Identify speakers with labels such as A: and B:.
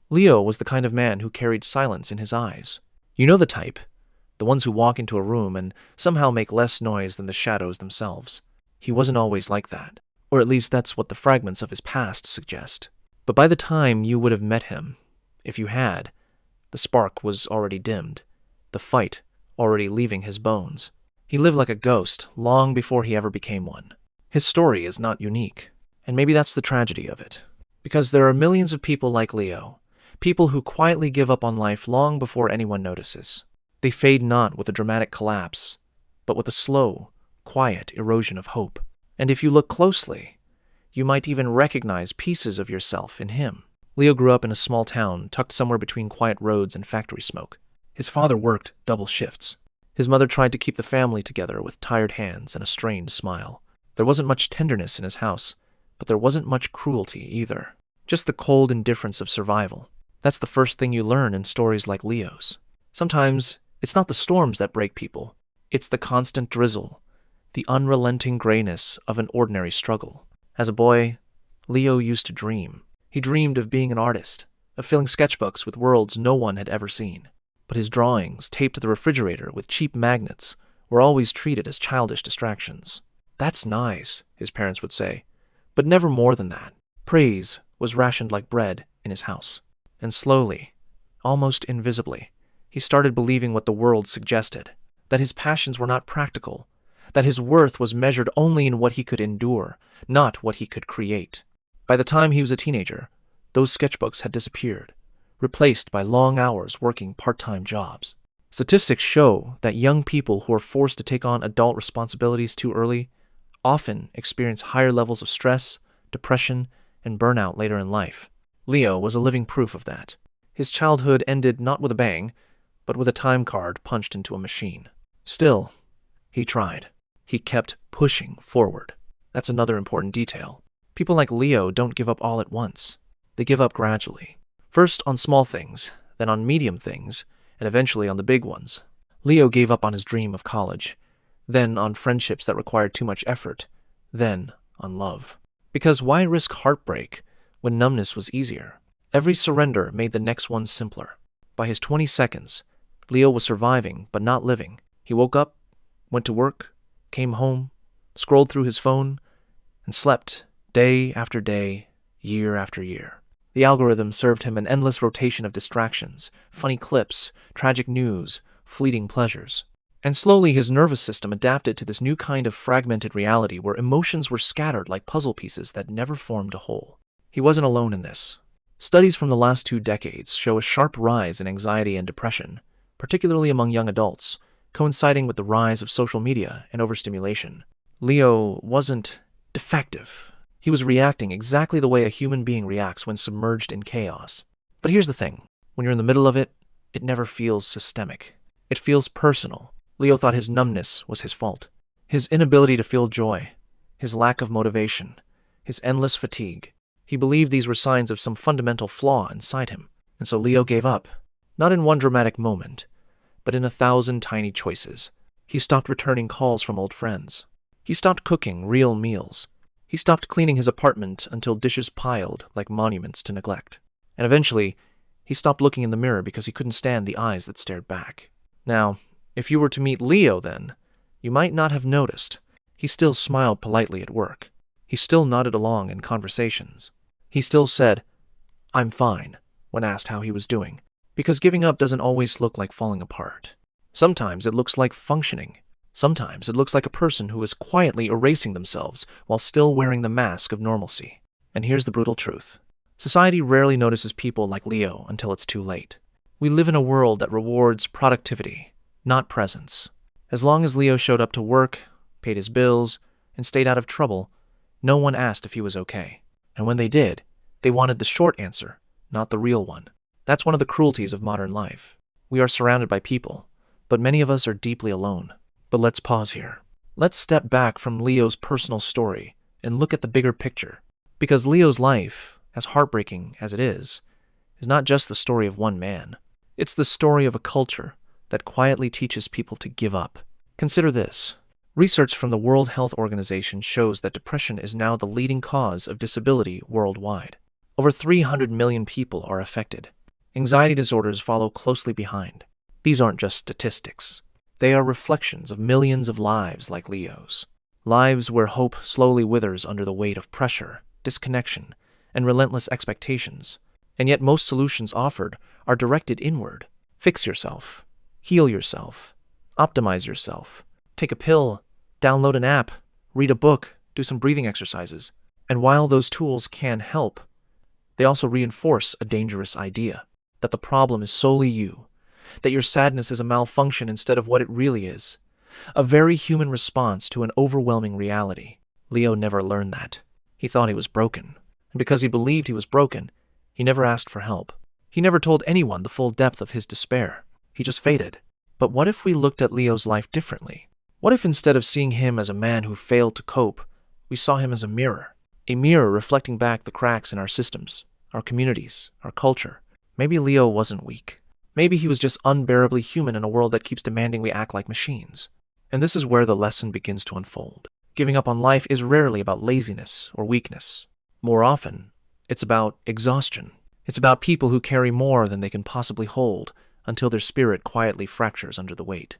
A: Leo was the kind of man who carried silence in his eyes. You know the type, the ones who walk into a room and somehow make less noise than the shadows themselves. He wasn't always like that, or at least that's what the fragments of his past suggest. But by the time you would have met him, if you had, the spark was already dimmed, the fight already leaving his bones. He lived like a ghost long before he ever became one. His story is not unique, and maybe that's the tragedy of it. Because there are millions of people like Leo, people who quietly give up on life long before anyone notices. They fade not with a dramatic collapse, but with a slow, quiet erosion of hope. And if you look closely, you might even recognize pieces of yourself in him. Leo grew up in a small town tucked somewhere between quiet roads and factory smoke. His father worked double shifts. His mother tried to keep the family together with tired hands and a strained smile. There wasn't much tenderness in his house, but there wasn't much cruelty either. Just the cold indifference of survival. That's the first thing you learn in stories like Leo's. Sometimes it's not the storms that break people. It's the constant drizzle, the unrelenting grayness of an ordinary struggle. As a boy, Leo used to dream. He dreamed of being an artist, of filling sketchbooks with worlds no one had ever seen. But his drawings, taped to the refrigerator with cheap magnets, were always treated as childish distractions. "That's nice," his parents would say, but never more than that. Praise was rationed like bread in his house. And slowly, almost invisibly, he started believing what the world suggested, that his passions were not practical, that his worth was measured only in what he could endure, not what he could create. By the time he was a teenager, those sketchbooks had disappeared, replaced by long hours working part-time jobs. Statistics show that young people who are forced to take on adult responsibilities too early often experience higher levels of stress, depression, and burnout later in life. Leo was a living proof of that. His childhood ended not with a bang, but with a time card punched into a machine. Still, he tried. He kept pushing forward. That's another important detail. People like Leo don't give up all at once. They give up gradually. First on small things, then on medium things, and eventually on the big ones. Leo gave up on his dream of college, then on friendships that required too much effort, then on love. Because why risk heartbreak when numbness was easier? Every surrender made the next one simpler. By his 22nd, Leo was surviving but not living. He woke up, went to work, came home, scrolled through his phone, and slept day after day, year after year. The algorithm served him an endless rotation of distractions, funny clips, tragic news, fleeting pleasures. And slowly his nervous system adapted to this new kind of fragmented reality where emotions were scattered like puzzle pieces that never formed a whole. He wasn't alone in this. Studies from the last 2 decades show a sharp rise in anxiety and depression, particularly among young adults, coinciding with the rise of social media and overstimulation. Leo wasn't defective. He was reacting exactly the way a human being reacts when submerged in chaos. But here's the thing. When you're in the middle of it, it never feels systemic. It feels personal. Leo thought his numbness was his fault. His inability to feel joy, his lack of motivation, his endless fatigue. He believed these were signs of some fundamental flaw inside him. And so Leo gave up. Not in one dramatic moment, but in 1,000 tiny choices. He stopped returning calls from old friends. He stopped cooking real meals. He stopped cleaning his apartment until dishes piled like monuments to neglect. And eventually, he stopped looking in the mirror because he couldn't stand the eyes that stared back. Now, if you were to meet Leo then, you might not have noticed. He still smiled politely at work. He still nodded along in conversations. He still said, "I'm fine," when asked how he was doing. Because giving up doesn't always look like falling apart. Sometimes it looks like functioning. Sometimes it looks like a person who is quietly erasing themselves while still wearing the mask of normalcy. And here's the brutal truth. Society rarely notices people like Leo until it's too late. We live in a world that rewards productivity, not presence. As long as Leo showed up to work, paid his bills, and stayed out of trouble, no one asked if he was okay. And when they did, they wanted the short answer, not the real one. That's one of the cruelties of modern life. We are surrounded by people, but many of us are deeply alone. But let's pause here. Let's step back from Leo's personal story and look at the bigger picture. Because Leo's life, as heartbreaking as it is not just the story of one man. It's the story of a culture that quietly teaches people to give up. Consider this. Research from the World Health Organization shows that depression is now the leading cause of disability worldwide. Over 300 million people are affected. Anxiety disorders follow closely behind. These aren't just statistics. They are reflections of millions of lives like Leo's. Lives where hope slowly withers under the weight of pressure, disconnection, and relentless expectations. And yet most solutions offered are directed inward. Fix yourself. Heal yourself. Optimize yourself. Take a pill. Download an app. Read a book. Do some breathing exercises. And while those tools can help, they also reinforce a dangerous idea that the problem is solely you, that your sadness is a malfunction instead of what it really is, a very human response to an overwhelming reality. Leo never learned that. He thought he was broken, and because he believed he was broken, he never asked for help. He never told anyone the full depth of his despair. He just faded. But what if we looked at Leo's life differently? What if instead of seeing him as a man who failed to cope, we saw him as a mirror reflecting back the cracks in our systems, our communities, our culture? Maybe Leo wasn't weak. Maybe he was just unbearably human in a world that keeps demanding we act like machines. And this is where the lesson begins to unfold. Giving up on life is rarely about laziness or weakness. More often, it's about exhaustion. It's about people who carry more than they can possibly hold until their spirit quietly fractures under the weight.